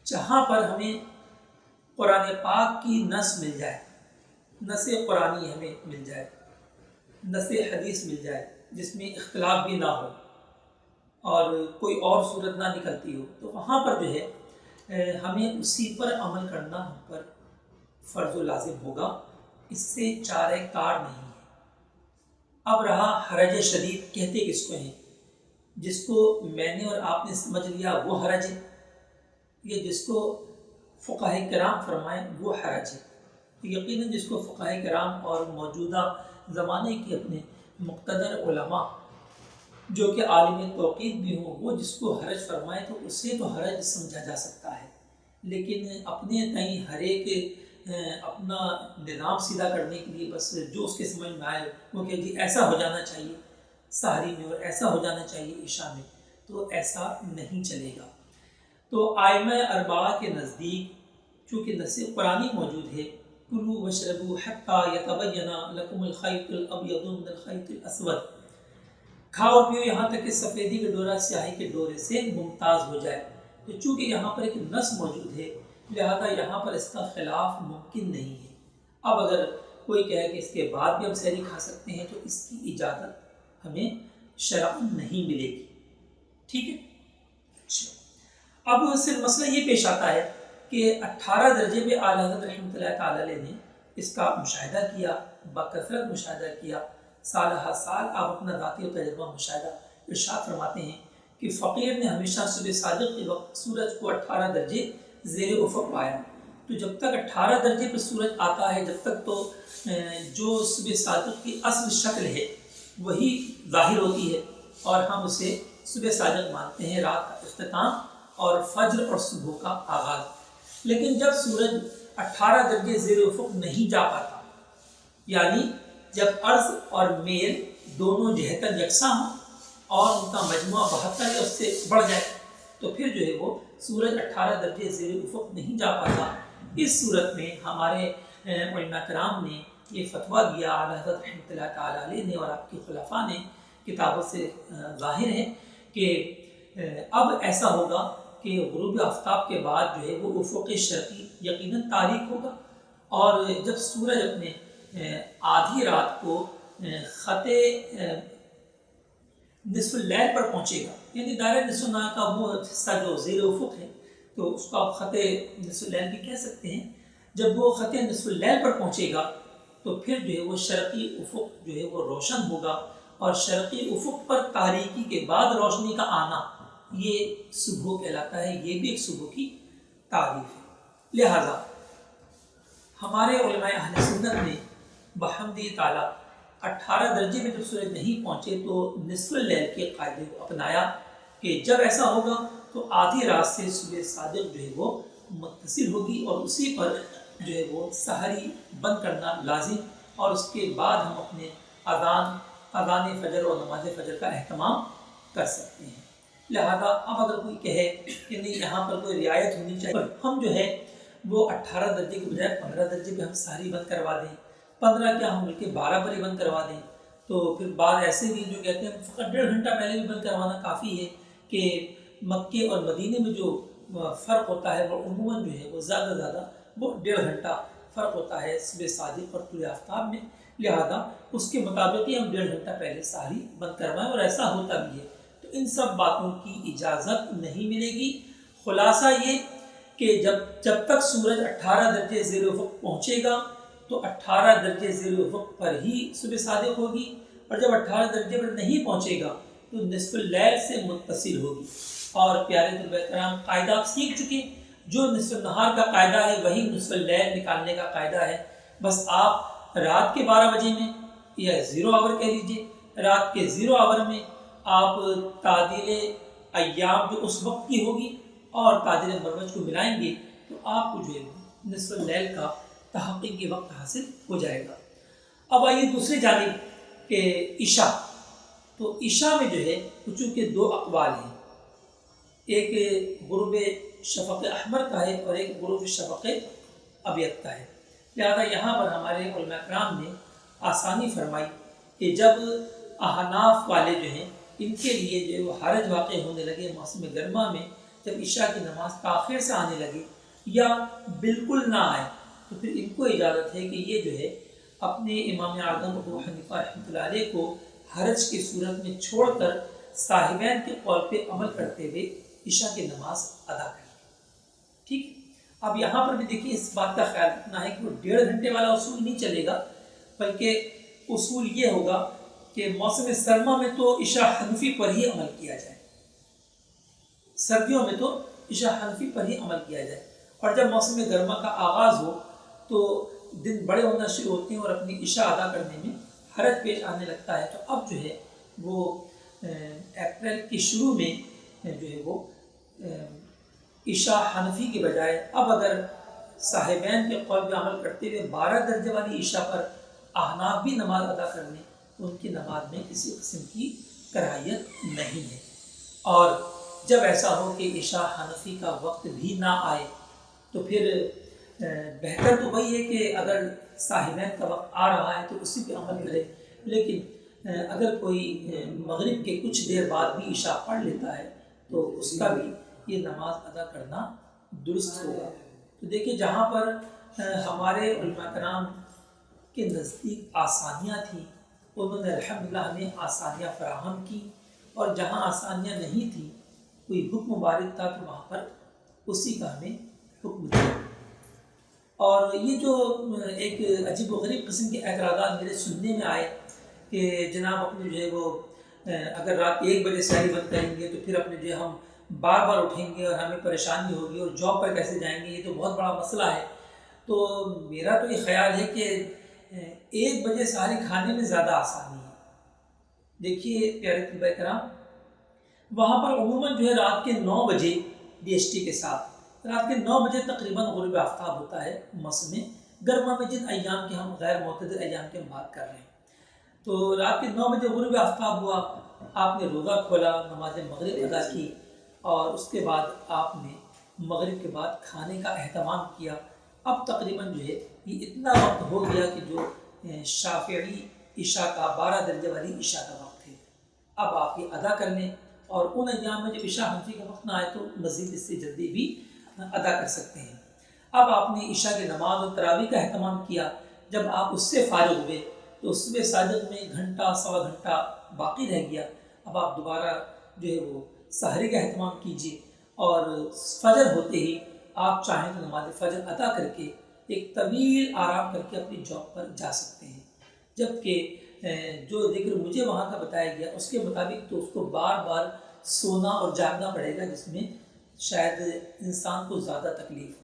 جہاں پر ہمیں قرآن پاک کی نص مل جائے، نص قرآنی ہمیں مل جائے، نص حدیث مل جائے جس میں اختلاف بھی نہ ہو اور کوئی اور صورت نہ نکلتی ہو، تو وہاں پر جو ہے ہمیں اسی پر عمل کرنا ہم پر فرض و لازم ہوگا، اس سے چارہ کار نہیں ہے۔ اب رہا حرج شدید، کہتے کس کو ہیں؟ جس کو میں نے اور آپ نے سمجھ لیا وہ حرج ہے، یہ جس کو فقہاء کرام فرمائیں وہ حرج ہے۔ یقیناً جس کو فقہاء کرام اور موجودہ زمانے کے اپنے مقتدر علماء جو کہ عالم توقیت بھی ہوں، وہ جس کو حرج فرمائے تو اسے تو حرج سمجھا جا سکتا ہے، لیکن اپنے تئیں ہر ایک اپنا نظام سیدھا کرنے کے لیے بس جو اس کے سمجھ میں آئے وہ کہ جی ایسا ہو جانا چاہیے سحری میں اور ایسا ہو جانا چاہیے عشاء میں، تو ایسا نہیں چلے گا۔ تو ائمہ اربعہ کے نزدیک چونکہ نص قرآنی موجود ہے، کلوا واشربوا حتی یتبین لکم الخیط الابیض من الخیط الاسود، کھاؤ اور پیو یہاں تک کہ سفیدی کا ڈورا سیاہی کے ڈورے سے ممتاز ہو جائے۔ تو چونکہ یہاں پر ایک نص موجود ہے لہذا یہاں پر اس کا خلاف ممکن نہیں ہے۔ اب اگر کوئی کہے کہ اس کے بعد بھی ہم سحری کھا سکتے ہیں تو اس کی اجازت ہمیں شرعاً نہیں ملے گی، ٹھیک ہے۔ اب صرف مسئلہ یہ پیش آتا ہے کہ 18 درجے پہ اعلیٰ حضرت رحمۃ اللہ تعالی علیہ نے اس کا مشاہدہ کیا، بکثرت مشاہدہ کیا، سال ہر سال آپ اپنا ذاتی اور تجربہ مشاہدہ ارشاد فرماتے ہیں کہ فقیر نے ہمیشہ صبح صادق کے وقت سورج کو 18 درجے زیر افق پایا۔ تو جب تک 18 درجے پہ سورج آتا ہے جب تک تو جو صبح صادق کی اصل شکل ہے وہی ظاہر ہوتی ہے اور ہم اسے صبح صادق مانتے ہیں، رات کا اختتام اور فجر اور صبح کا آغاز۔ لیکن جب سورج 18 درجے زیر افق نہیں جا پاتا، یعنی جب عرض اور میل دونوں جہتاً یکساں ہوں اور ان کا مجموعہ 72 یا اس سے بڑھ جائے تو پھر جو ہے وہ سورج 18 درجے زیر افق نہیں جا پاتا۔ اس صورت میں ہمارے علماء کرام نے یہ فتویٰ دیا، اعلیٰ حضرت رحمۃ اللہ تعالیٰ علیہ نے اور آپ کے خلفاء نے، کتابوں سے ظاہر ہے کہ اب ایسا ہوگا کہ غروب آفتاب کے بعد جو ہے وہ افق شرقی یقیناً تاریک ہوگا، اور جب سورج اپنے آدھی رات کو خط نصف اللیل پر پہنچے گا، یعنی دائرہ نصف النہار کا وہ حصہ جو زیر افق ہے تو اس کو آپ خط نصف اللیل بھی کہہ سکتے ہیں، جب وہ خط نصف اللیل پر پہنچے گا تو پھر جو ہے وہ شرقی افق جو ہے وہ روشن ہوگا، اور شرقی افق پر تاریکی کے بعد روشنی کا آنا یہ صبح کہلاتا ہے، یہ بھی ایک صبح کی تعریف ہے۔ لہذا ہمارے علماء اہل سنت نے بحمد تعالیٰ 18 درجے میں جب سورج نہیں پہنچے تو نصف اللیل کے قاعدے کو اپنایا کہ جب ایسا ہوگا تو آدھی رات سے صبح صادق جو ہے وہ متصل ہوگی اور اسی پر جو ہے وہ سحری بند کرنا لازم، اور اس کے بعد ہم اپنے اذان فجر اور نماز فجر کا اہتمام کر سکتے ہیں۔ لہذا اب اگر کوئی کہے کہ نہیں یہاں پر کوئی رعایت ہونی چاہیے، ہم جو ہے وہ 18 درجے کے بجائے 15 درجے پہ ہم سحری بند کروا دیں، 15 کیا ہم بلکہ 12 پر ہی بند کروا دیں، تو پھر بعض ایسے بھی جو کہتے ہیں فقط 1.5 گھنٹہ پہلے بھی بند کروانا کافی ہے کہ مکے اور مدینے میں جو فرق ہوتا ہے وہ عموماً جو ہے وہ زیادہ وہ 1.5 گھنٹہ فرق ہوتا ہے صبح صادق اور طلوع آفتاب میں، لہذا اس کے مطابق ہی ہم 1.5 گھنٹہ پہلے سحری بند کروائیں، اور ایسا ہوتا بھی ہے۔ تو ان سب باتوں کی اجازت نہیں ملے گی۔ خلاصہ یہ کہ جب تک سورج 18 درجے زیر افق پہنچے گا تو 18 درجے زیر افق پر ہی صبح صادق ہوگی، اور جب 18 درجے پر نہیں پہنچے گا تو نصف اللیل سے متصل ہوگی۔ اور پیارے طلباء کرام قاعدہ آپ سیکھ چکے، جو نصف النہار کا قاعدہ ہے وہی نصف اللیل نکالنے کا قاعدہ ہے، بس آپ رات کے 12 بجے میں یا 0 آور کہہ لیجئے، رات کے 0 آور میں آپ تعدیل ایام جو اس وقت کی ہوگی اور تعدیل مروج کو ملائیں گے تو آپ کو جو ہے نصف اللیل کا تحقیقی وقت حاصل ہو جائے گا۔ اب آئیے دوسری جانب کہ عشاء، تو عشاء میں جو ہے چونکہ 2 اقوال ہیں، ایک غروب شفق احمر کا ہے اور ایک غروب شفق ابیض کا ہے، لہذا یہاں پر ہمارے علماء کرام نے آسانی فرمائی کہ جب احناف والے جو ہیں ان کے لیے جو وہ حرج واقع ہونے لگے موسم گرما میں جب عشاء کی نماز تاخیر سے آنے لگے یا بالکل نہ آئے تو پھر ان کو اجازت ہے کہ یہ جو ہے اپنے امام اعظم ابو حنیفہ رحمۃ اللہ علیہ کو حرج کی صورت میں چھوڑ کر صاحبین کے قول پہ عمل کرتے ہوئے عشاء کی نماز ادا کریں۔ ٹھیک، اب یہاں پر بھی دیکھیے اس بات کا خیال رکھنا ہے کہ وہ 1.5 گھنٹے والا اصول نہیں چلے گا، بلکہ اصول یہ ہوگا کہ موسم سرما میں تو عشاء حنفی پر ہی عمل کیا جائے، سردیوں میں تو عشاء حنفی پر ہی عمل کیا جائے، اور جب موسم گرما کا آغاز ہو تو دن بڑے ہونا شروع ہوتے ہیں اور اپنی عشاء ادا کرنے میں حرج پیش آنے لگتا ہے، تو اب جو ہے وہ اپریل کے شروع میں جو ہے وہ عشاء حنفی کے بجائے اب اگر صاحبین کے قول پہ عمل کرتے ہوئے 12 درجے والی عشاء پر احناف بھی نماز ادا کر لیں تو ان کی نماز میں کسی قسم کی کراہیت نہیں ہے۔ اور جب ایسا ہو کہ عشاء حنفی کا وقت بھی نہ آئے تو پھر بہتر تو وہی ہے کہ اگر صاحبین کا وقت آ رہا ہے تو اسی پہ عمل کرے، لیکن اگر کوئی مغرب کے کچھ دیر بعد بھی عشاء پڑھ لیتا ہے تو اس کا بھی یہ نماز ادا کرنا درست ہوگا۔ تو دیکھیے جہاں پر ہمارے علماء کرام کے نزدیک آسانیاں تھیں انہوں نے الحمدللہ ہمیں آسانیاں فراہم کی، اور جہاں آسانیاں نہیں تھیں کوئی حکم وارد تھا تو وہاں پر اسی کا ہمیں حکم دیا۔ اور یہ جو ایک عجیب و غریب قسم کے اعتراضات میرے سننے میں آئے کہ جناب اپنے جو ہے وہ اگر رات 1 بجے سحری بند کریں گے تو پھر اپنے جو ہے ہم بار بار اٹھیں گے اور ہمیں پریشانی ہوگی اور جاب پر کیسے جائیں گے، یہ تو بہت بڑا مسئلہ ہے۔ تو میرا تو یہ خیال ہے کہ 1 بجے سحری کھانے میں زیادہ آسانی ہے۔ دیکھیے پیارے طلباء کرام، وہاں پر عموماً جو ہے رات کے 9 بجے BST کے ساتھ رات کے 9 بجے تقریباً غروب آفتاب ہوتا ہے موسم گرما میں، جن ایام کے ہم غیر معتدل ایام کی ہم بات کر رہے ہیں۔ تو رات کے 9 بجے غروب آفتاب ہوا، آپ نے روزہ کھولا، نماز مغرب ادا کی، اور اس کے بعد آپ نے مغرب کے بعد کھانے کا اہتمام کیا۔ اب تقریباً جو ہے یہ اتنا وقت ہو گیا کہ جو شافعی عشاء کا 12 درجے والی عشاء کا وقت ہے، اب آپ یہ ادا کر لیں، اور ان ایام میں جب عشاء حنفی کا وقت نہ آئے تو مزید اس سے جلدی بھی ادا کر سکتے ہیں۔ اب آپ نے عشاء کی نماز اور تراویح کا اہتمام کیا، جب آپ اس سے فارغ ہوئے تو صبح صادق میں 1 گھنٹہ 1.25 گھنٹہ باقی رہ گیا، اب آپ دوبارہ جو ہے وہ سحری کا اہتمام کیجیے، اور فجر ہوتے ہی آپ چاہیں تو نماز فجر ادا کر کے ایک طویل آرام کر کے اپنی جاب پر جا سکتے ہیں۔ جبکہ جو ذکر مجھے وہاں کا بتایا گیا اس کے مطابق تو اس کو بار بار سونا اور جاگنا پڑے گا، جس میں شاید انسان کو زیادہ تکلیف ہو۔